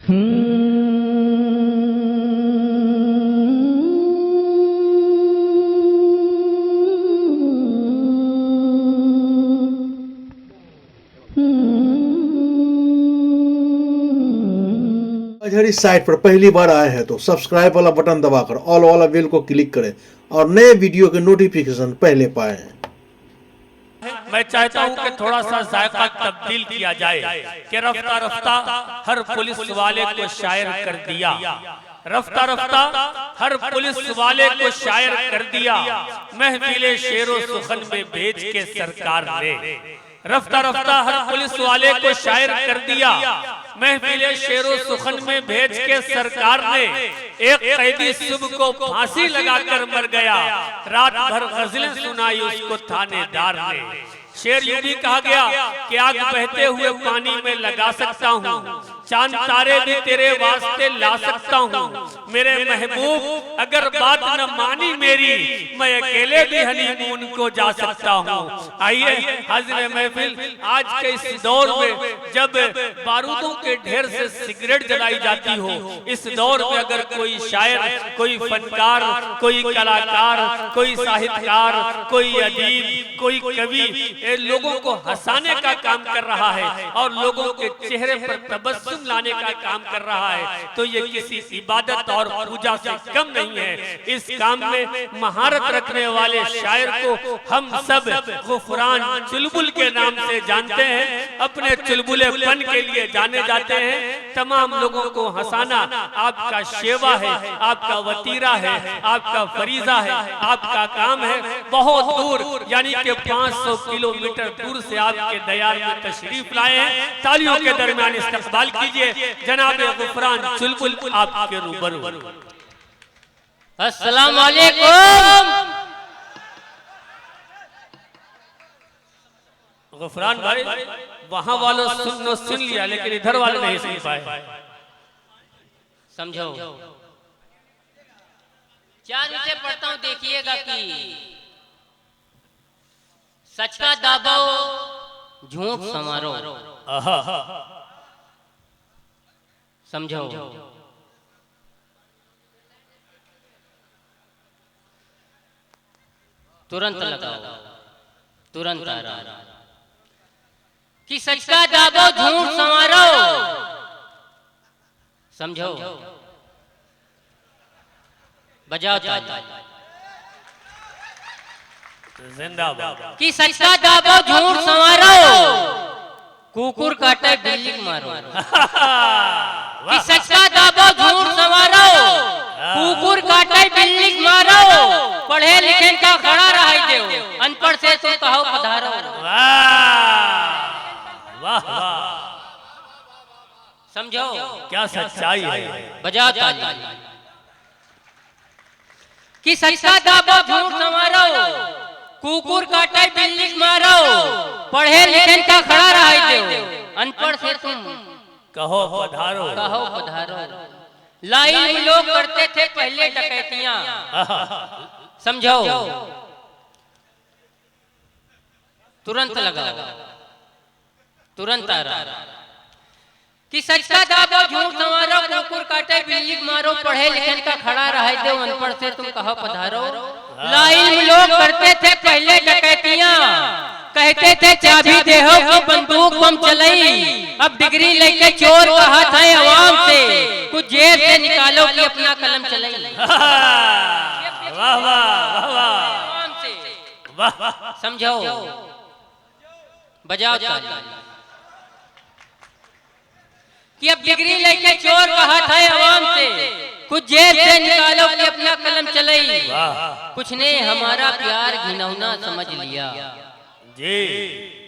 अगर इस साइट पर पहली बार आए हैं तो सब्सक्राइब वाला बटन दबाकर ऑल वाला बेल को क्लिक करें और नए वीडियो के नोटिफिकेशन पहले पाएं। मैं चाहता हूं कि थोड़ा सा जायका तब्दील किया जाए कि रफ्ता रफ्ता हर पुलिस वाले को शायर कर दिया, रफ्ता रफ्ता हर पुलिस वाले को शायर कर दिया, महफिले शेरो सुखन में भेज के सरकार ने। रफ्ता रफ्ता हर पुलिस वाले को शायर कर दिया, महफिले शेरो सुखन में भेज के सरकार ने। एक कैदी सुबह को फांसी लगाकर मर गया, रात भर गजलें सुनाई उसको थानेदार ने। शेर यूं भी कहा गया कि आग बहते हुए पानी में लगा सकता हूँ, चांद तारे भी तेरे वास्ते ला सकता हूँ। मेरे महबूब अगर बात न मानी मेरी, मैं अकेले भी हनीमून को जा सकता हूँ। आइए हाज़िर महफिल, आज के इस दौर में जब बारूदों के ढेर से सिगरेट जलाई जाती हो, इस दौर में अगर कोई शायर, कोई फनकार, कोई कलाकार, कोई साहित्यकार, कोई अदीब, कोई कवि लोगों को हंसाने का काम कर रहा है और लोगों के चेहरे पर तबस्सुम लाने का काम कर रहा है, तो ये किसी इबादत और पूजा से कम नहीं है। इस काम में महारत रखने वाले शायर को हम सब गुफरान चुलबुल के नाम से जानते हैं, अपने चुलबुलेपन के लिए जाने जाते हैं। तमाम लोगों को हंसाना आपका शेवा है, आपका वतीरा है, आपका फरीजा है, आपका काम है। बहुत दूर यानी कि 500 किलोमीटर दूर से आपके दयार में तशरीफ लाए हैं। तालियों के दरमियान इस्तकबाल कीजिए जनाब गुफरान चुलबुल आपके रूबरू। अस्सलाम वालेकुम। गुफरान भाई, वहां वालों सुन लिया लेकिन इधर वाले नहीं सुन पाए। समझो, चार नीचे पढ़ता हूं, देखिएगा कि सच का दाबो झूठ समारो। समझो, तुरंत लगाओ, तुरंत आ रहा कि सच का दाबो झूठ संवारो। समझो, बजाओ ताली। जिंदाबाद। कि सच का दाबो झूठ संवारो, कुकुर काटे बिल्ली मारो। कि सच का दाबो झूठ संवारो, कुकुर काटे बिल्ली मारो। पढ़े लिखे का खड़ा रहाई देओ, अनपढ़ से तुम कहो पधारो। वाह वाह, समझो क्या सच्चाई है। बजाओ ताली। कि सच का दाबो झूठ संवारो, कुकुर काटे बिल्ली मारो। पढ़े लिखे का खड़ा रहाई देओ, अनपढ़ से तुम कहो पधारो, कहो पधारो। लाइन में लोग करते थे पहले डकैतियां। समझो, तुरंत लगाओ, तुरंत आ रहा कि सच का दाबो झूठ संवारो, कुकुर काटे बिल्ली मारो। पढ़े लिखे का खड़ा रहे दो, अनपढ़ से तुम कहो पधारो। लाइन में लोग करते थे पहले डकैतियां, कहते थे चाबी देहो कि बंदूक बम चलाई। अब डिग्री लेके चोर कहा था अवाम से, कुछ जेब से निकालो कि अपना कलम चलाई। वाह वाह वाह, समझो, बजाओ ताली। कि अब डिग्री लेके चोर कहा था अवाम से, कुछ जेब से निकालो कि अपना कलम चलाई। कुछ ने हमारा प्यार घिनौना समझ लिया जी,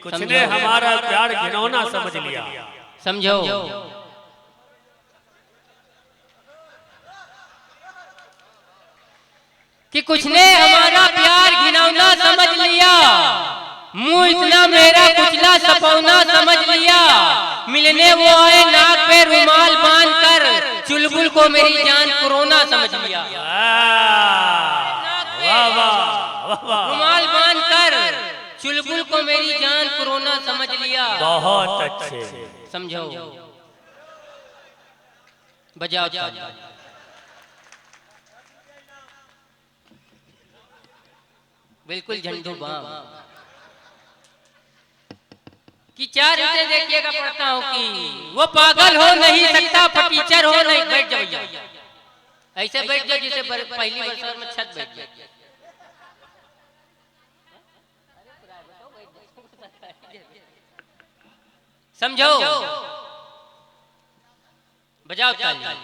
कुछ ने हमारा प्यार घिनौना समझ लिया। समझो, कि कुछ ने हमारा प्यार घिनौना समझ लिया। मुंह इतना मेरा कुचला सपौना समझ लिया। मिलने वो आए नाक पे रुमाल बांध कर, चुलबुल को मेरी जान कोरोना समझ लिया। रुमाल बांध कर चुलबुल को मेरी जान कोरोना समझ लिया। बहुत अच्छे। समझो, बजाओ ताली। बिल्कुल झंडू बाम कि 4 रीते देखिएगा पढ़ता हूं कि वो पागल हो नहीं सकता, फटीचर हो नहीं। बैठ जाओ भैया, ऐसे बैठ जाओ जैसे पहली वर्षा में छत बैठ जाए। समझो, बजाओ ताली।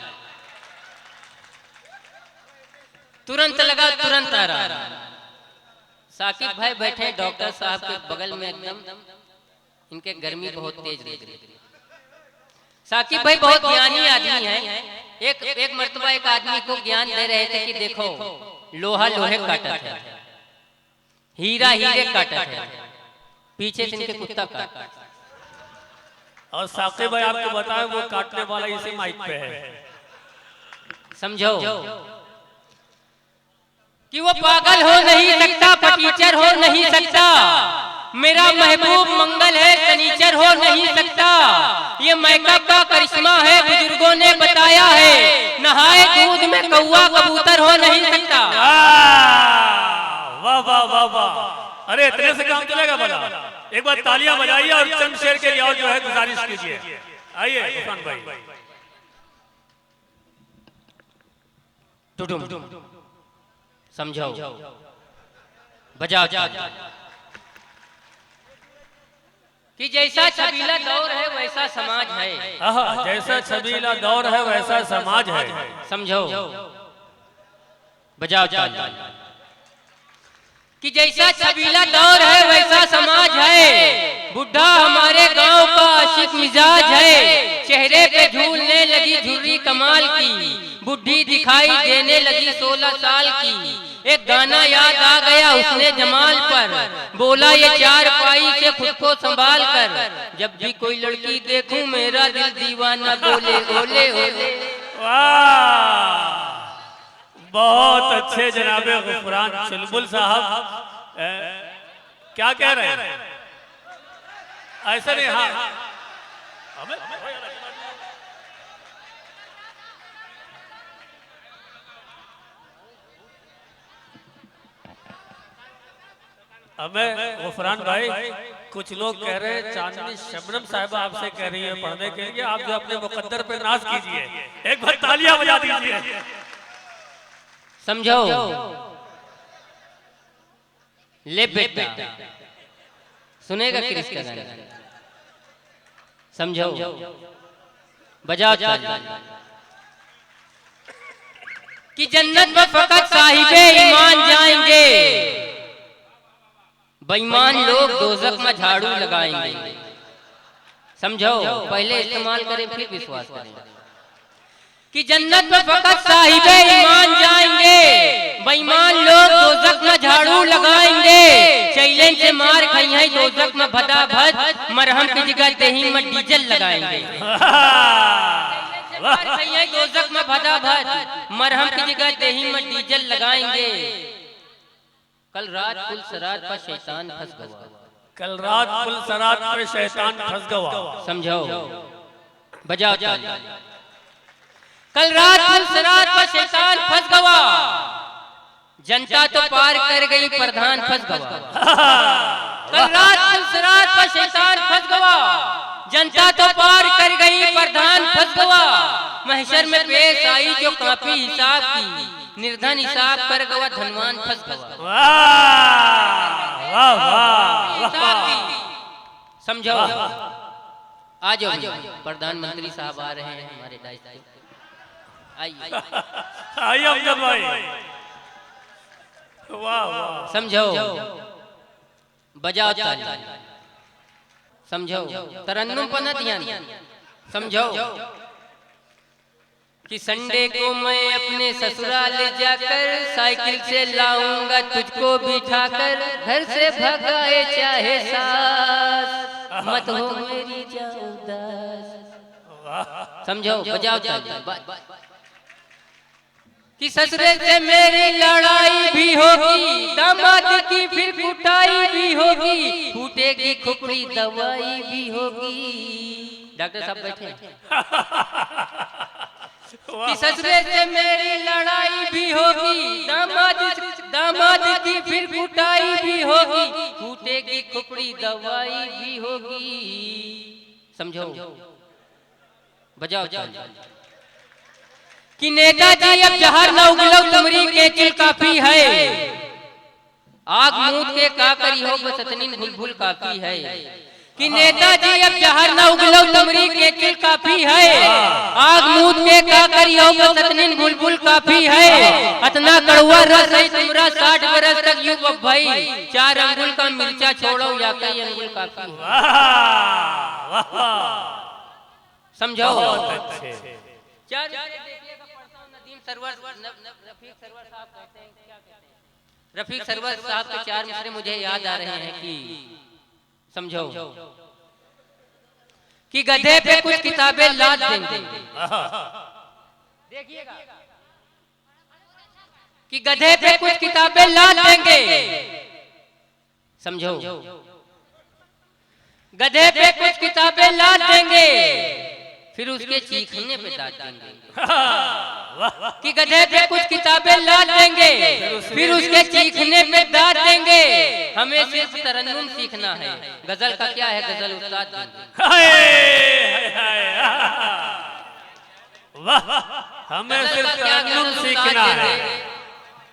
तुरंत लगा तुरंत आ रहा। साकिब भाई बैठे डॉक्टर साहब के बगल में, एकदम इनके गर्मी बहुत तेज रहती। साकिब भाई बहुत ज्ञानी आदमी हैं। एक मर्तबा एक आदमी को ज्ञान दे रहे थे कि देखो लोहा लोहे काटत है, हीरा हीरे काटत है, पीछे से इनके कुत्ता काटता। और साकिब भाई आपको बताएं वो काटने वाला इसी माइक पे है। समझो कि वो पागल हो नहीं सकता, फटीचर हो नहीं सकता, मेरा महबूब मंगल है, शनीचर हो नहीं सकता। ये मेकअप का करिश्मा है, बुजुर्गों ने बताया है, नहाए दूध में कौवा कबूतर हो नहीं सकता। वाह वाह वाह वाह, अरे इतने से काम चलेगा भला? एक बार तालियां बजाइए और चंद शेर के लिए और जो है गुजारिश कीजिए। आइए इरफान भाई। टुटुम समझो, बजाओ कि जैसा छबीला दौर है वैसा समाज है। जैसा छबीला दौर है वैसा समाज है। समझो, बजाओ कि जैसा छबीला दौर है वैसा समाज है। बुढ़ा हमारे गांव का आशिक मिजाज है, चेहरे पे झूलने लगी झुर्री कमाल की, बुढ़ी दिखाई देने लगी 16 साल की। एक गाना याद आ गया उसने जमाल पर, बोला ये 4 पाई से खुद को संभाल कर, जब भी कोई लड़की देखूं मेरा दिल दीवाना बोले ओले ओले। वाह, बहुत अच्छे जनाबे गुफरान चुलबुल साहब। क्या कह रहे हैं? ऐसा नहीं, हाँ हमें गुफरान भाई, कुछ लोग कह रहे हैं चांदनी शबनम साहिबा आपसे कह रही है पढ़ने के लिए, आप जो अपने मुकद्दर पे नाज कीजिए, एक बार तालियां बजा दीजिए। समझो, ले बेटा सुनेगा क्रिस का गाना। समझो, बजाओ कि जन्नत में फकत साहिबे ईमान जाएंगे, बेईमान लोग दोजख में झाड़ू लगाएंगे। समझो, पहले इस्तेमाल करें फिर विश्वास करें कि जन्नत में फकत साहिबे ईमान जाएंगे, बेईमान लोग दोजख में झाड़ू लगाएंगे। चैलेंज से मार खाई है दोजख में भदाभद, मरहम की जगह दही में डीजल लगाएंगे। दोजख में भदाभद, मरहम की जगह दही में डीजल लगाएंगे। कल रात पुल सरात पर शैतान फंस गया, कल रात पुल सरात पर शैतान फंस गया। समझो, बजाओ कल रात पुल सरात पर शैतान फंस गया, जनता तो पार कर गई प्रधान फंस गया। कल रात पुल सरात पर शैतान फंस गया, जनता तो पार कर गई प्रधान फंस गया। महशर में पेश आई जो काफी हिसाब की, निर्धन हिसाब कर गया धनवान फंस गया। समझो, आ जाओ प्रधानमंत्री साहब आ रहे हैं हमारे दायित्व। आइए अमजद भाई। वाह वाह, समझो, बजाओ ताली। समझो, तरन्नुम पर न ध्यान। समझो कि संडे को मैं अपने ससुराल जाकर साइकिल से लाऊंगा तुझको बिठाकर, घर से भगाए चाहे सास, मत हो मेरी जान उदास। समझो, बजाओ ताली कि ससुरे से मेरी लड़ाई भी होगी, दामाद की फिर कुटाई भी होगी, फूटेगी खुपड़ी दवाई भी होगी। डॉक्टर साहब बैठे। कि ससुरे से मेरी लड़ाई भी होगी, दामाद की फिर कुटाई भी होगी, टूटेगी खुपड़ी दवाई भी होगी। समझो, बजाओ कि नेताजी अब जहर न उगलो तुमरी के चिल काफी है, आग मूत के का करी हो बस इतनी बुलबुल काफी है। कि नेताजी अब जहर न उगलो तुमरी के चिल काफी है, आग मूत के का करी हो बस इतनी बुलबुल काफी है। इतना कड़वा रस है तुमरा 60 बरस तक यूं भाई, 4 अंगुल का मिर्चा छोड़ो या कई अंगुल काफी है। समझो, क्या रफीक सरवर साहब के 4 मिसरे मुझे याद आ रहे हैं कि समझो कि गधे पे कुछ किताबें लाद देंगे, देखिएगा कि गधे पे कुछ किताबें लाद देंगे। समझो, गधे पे कुछ किताबें लाद देंगे, फिर उसके चीखने पे दाद देंगे। कि गधे पे कुछ किताबें लाद देंगे, फिर उसके चीखने पे दाद देंगे। हमें सिर्फ तरन्नुम सीखना है, गजल का क्या है, गजल उस्ताद देंगे। हमें सिर्फ तरन्नुम सीखना है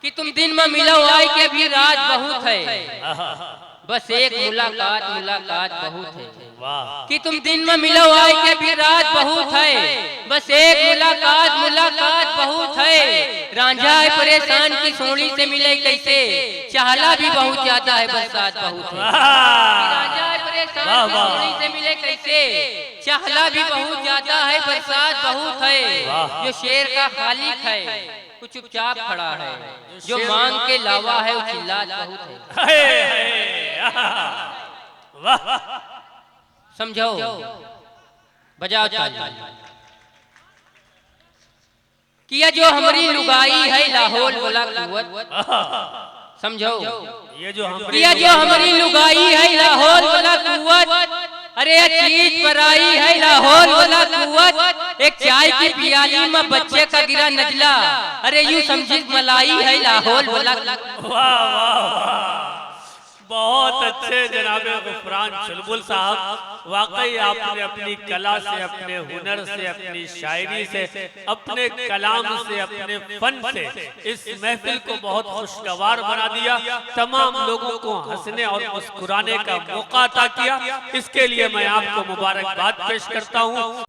कि तुम दिन में मिलो आए के भी राज बहुत है, बस एक मुलाकात बहुत है। कि तुम दिन में मिलो आए के भी रात बहुत है, बस एक मुलाकात बहुत है। रांझा है परेशान की सोनी से मिले कैसे, चाहला भी बहुत ज्यादा है बरसात बहुत है। रांझा है परेशान की सोनी से मिले कैसे, चाहला भी बहुत ज्यादा है बरसात बहुत है। जो शेर का खालिक है वो चुपचाप खड़ा है, जो मांग के लावा है वो चिल्लात बहुत है। समझो, बजाओ ताली। किया जो हमारी लुगाई है लाहौल वाला कुवत। समझो, किया जो हमारी लुगाई है लाहौल वाला कुवत, अरे चीज पर आई है लाहौल वाला कुवत। एक चाय की पियाली में बच्चे का गिरा नजला, अरे यूं समझी मलाई है लाहौल वाला। बहुत अच्छे जनाब गुफरान चुलबुल साहब, वाकई आपने अपनी कला से, अपने हुनर से, अपनी शायरी से, अपने कलाम से, अपने फन से इस महफिल को बहुत खुशगवार बना दिया। तमाम लोगों को हंसने और मुस्कुराने का मौका अता किया। इसके लिए मैं आपको मुबारकबाद पेश करता हूँ।